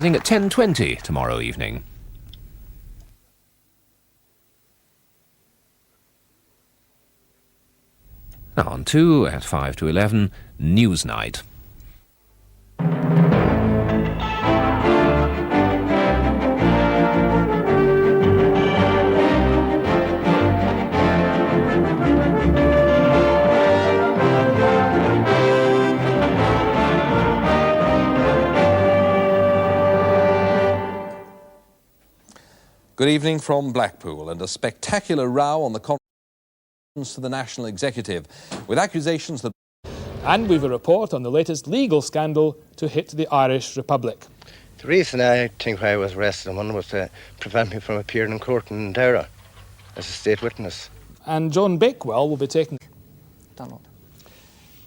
I think at 10:20 tomorrow evening. Now on 2 at 5 to 11, Newsnight. Good evening from Blackpool, and a spectacular row on the conference to the National Executive, with accusations that... And we've a report on the latest legal scandal to hit the Irish Republic. The reason I think why I was arrested on Monday was to prevent me from appearing in court in Dowra as a state witness. And Joan Bakewell will be taken... Donald.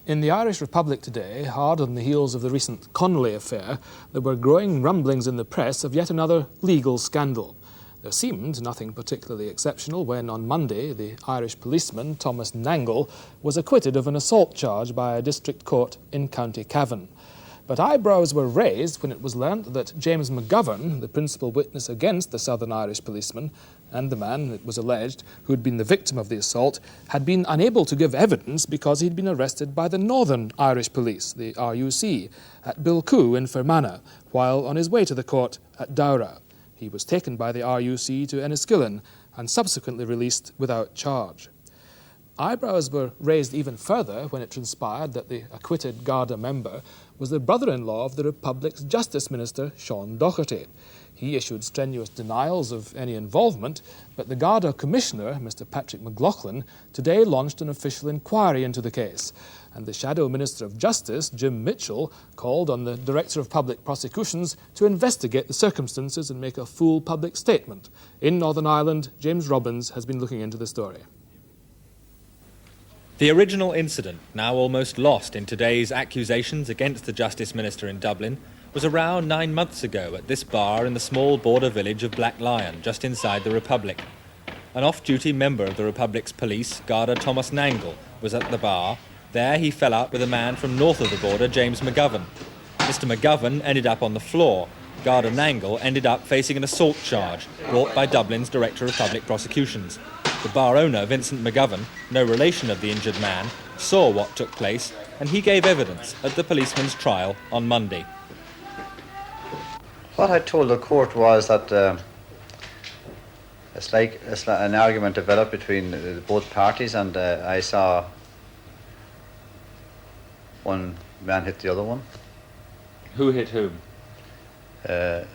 In the Irish Republic today, hard on the heels of the recent Connolly affair, there were growing rumblings in the press of yet another legal scandal. There seemed nothing particularly exceptional when, on Monday, the Irish policeman, Thomas Nangle, was acquitted of an assault charge by a district court in County Cavan. But eyebrows were raised when it was learnt that James McGovern, the principal witness against the Southern Irish policeman, and the man, it was alleged, who had been the victim of the assault, had been unable to give evidence because he'd been arrested by the Northern Irish Police, the RUC, at Bilcoo in Fermanagh, while on his way to the court at Dowra. He was taken by the RUC to Enniskillen and subsequently released without charge. Eyebrows were raised even further when it transpired that the acquitted Garda member was the brother-in-law of the Republic's Justice Minister, Sean Docherty. He issued strenuous denials of any involvement, but the Garda Commissioner, Mr. Patrick McLaughlin, today launched an official inquiry into the case, and the Shadow Minister of Justice, Jim Mitchell, called on the Director of Public Prosecutions to investigate the circumstances and make a full public statement. In Northern Ireland, James Robbins has been looking into the story. The original incident, now almost lost in today's accusations against the Justice Minister in Dublin, was around 9 months ago at this bar in the small border village of Black Lion, just inside the Republic. An off-duty member of the Republic's police, Garda Thomas Nangle, was at the bar. There he fell out with a man from north of the border, James McGovern. Mr. McGovern ended up on the floor. Garda Nangle ended up facing an assault charge brought by Dublin's Director of Public Prosecutions. The bar owner, Vincent McGovern, no relation of the injured man, saw what took place, and he gave evidence at the policeman's trial on Monday. What I told the court was that it's like an argument developed between both parties, and I saw one man hit the other one. Who hit whom? Mr.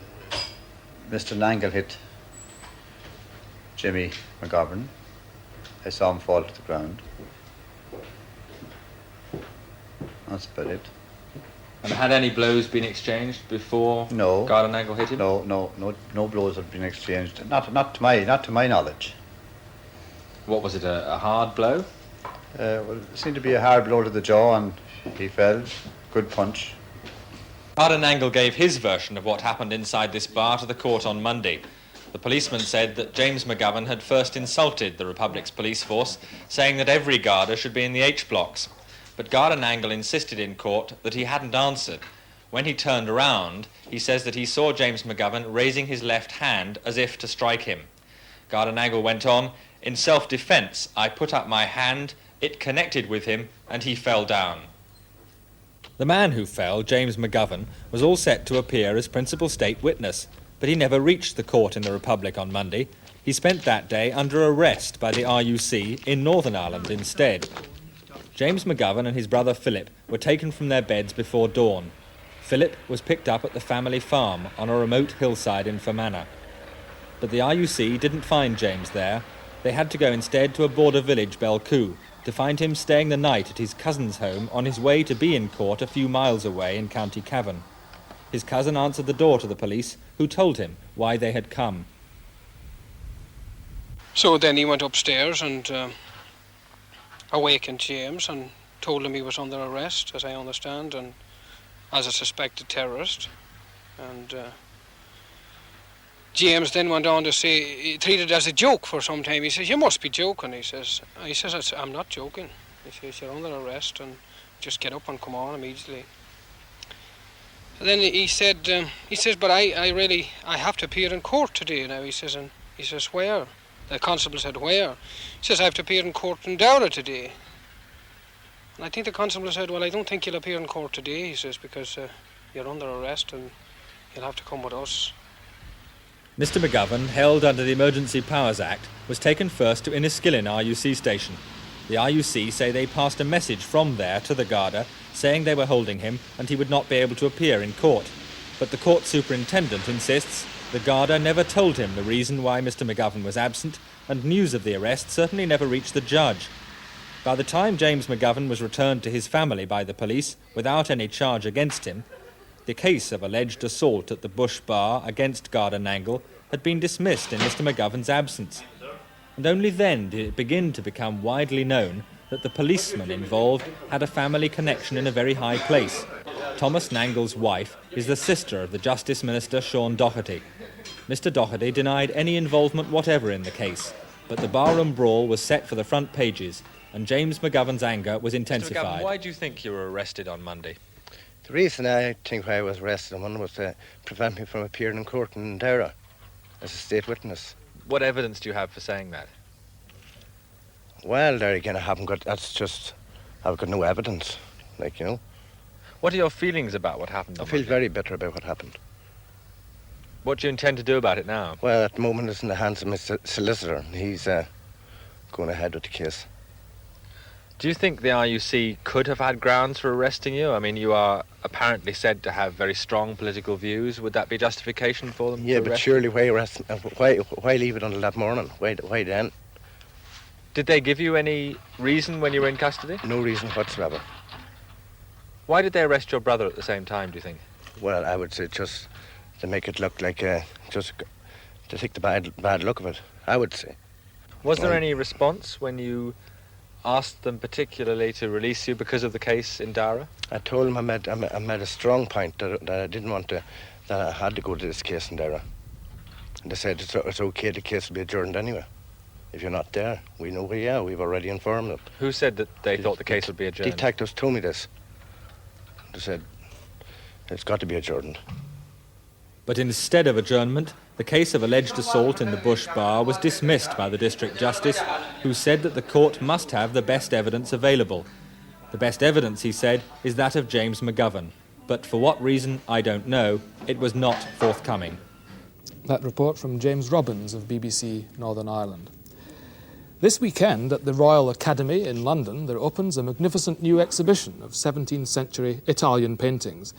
Nangle hit Jimmy McGovern. I saw him fall to the ground. That's about it. And had any blows been exchanged before No. Garda Nangle hit him? No blows have been exchanged. Not to my knowledge. What was it, a hard blow? Well, it seemed to be a hard blow to the jaw, and he fell. Good punch. Garda Nangle gave his version of what happened inside this bar to the court on Monday. The policeman said that James McGovern had first insulted the Republic's police force, saying that every Garda should be in the H-blocks. But Garda Nangle insisted in court that he hadn't answered. When he turned around, he says that he saw James McGovern raising his left hand as if to strike him. Garda Nangle went on, "In self-defence, I put up my hand, it connected with him, and he fell down." The man who fell, James McGovern, was all set to appear as principal state witness, but he never reached the court in the Republic on Monday. He spent that day under arrest by the RUC in Northern Ireland instead. James McGovern and his brother Philip were taken from their beds before dawn. Philip was picked up at the family farm on a remote hillside in Fermanagh. But the RUC didn't find James there. They had to go instead to a border village, Belcoo, to find him staying the night at his cousin's home on his way to be in court a few miles away in County Cavan. His cousin answered the door to the police, who told him why they had come. So then he went upstairs and awakened James and told him he was under arrest, as I understand, and as a suspected terrorist. And James then went on to say, he treated it as a joke for some time. He says, "You must be joking," he says. "I'm not joking." He says, "You're under arrest and just get up and come on immediately." Then he said, but I have to appear in court today now. He says, where? The constable said, where? He says, I have to appear in court in Dowra today. And I think the constable said, well, I don't think you'll appear in court today, he says, because you're under arrest and you'll have to come with us. Mr McGovern, held under the Emergency Powers Act, was taken first to Inniskillin RUC station. The RUC say they passed a message from there to the Garda saying they were holding him and he would not be able to appear in court. But the court superintendent insists the Garda never told him the reason why Mr McGovern was absent, and news of the arrest certainly never reached the judge. By the time James McGovern was returned to his family by the police without any charge against him, the case of alleged assault at the Bush Bar against Garda Nangle had been dismissed in Mr McGovern's absence. And only then did it begin to become widely known that the policeman involved had a family connection in a very high place. Thomas Nangle's wife is the sister of the Justice Minister Sean Doherty. Mr Doherty denied any involvement whatever in the case, but the barroom brawl was set for the front pages, and James McGovern's anger was intensified. Mr McGovern, why do you think you were arrested on Monday? The reason I think why I was arrested on Monday was to prevent me from appearing in court in Dowra as a state witness. What evidence do you have for saying that? Well, there again, I've got no evidence, What are your feelings about what happened on I feel Monday? very bitter about what happened. What do you intend to do about it now? Well, at the moment it's in the hands of my solicitor. He's going ahead with the case. Do you think the RUC could have had grounds for arresting you? I mean, you are apparently said to have very strong political views. Would that be justification for them? Yeah, but surely why arrest? Why leave it until that morning? Why then? Did they give you any reason when you were in custody? No reason whatsoever. Why did they arrest your brother at the same time, do you think? Well, I would say just to make it look like, just to take the bad look of it, I would say. Was there any response when you asked them particularly to release you because of the case in Dowra? I told them I made a strong point that I didn't want to, that I had to go to this case in Dowra. And they said it's okay, the case will be adjourned anyway. If you're not there, we know where you are. We've already informed them. Who said that they thought the case would be adjourned? Detectives told me this. They said it's got to be adjourned. But instead of adjournment, the case of alleged assault in the Bush Bar was dismissed by the District Justice, who said that the court must have the best evidence available. The best evidence, he said, is that of James McGovern. But for what reason, I don't know, it was not forthcoming. That report from James Robbins of BBC Northern Ireland. This weekend at the Royal Academy in London, there opens a magnificent new exhibition of 17th century Italian paintings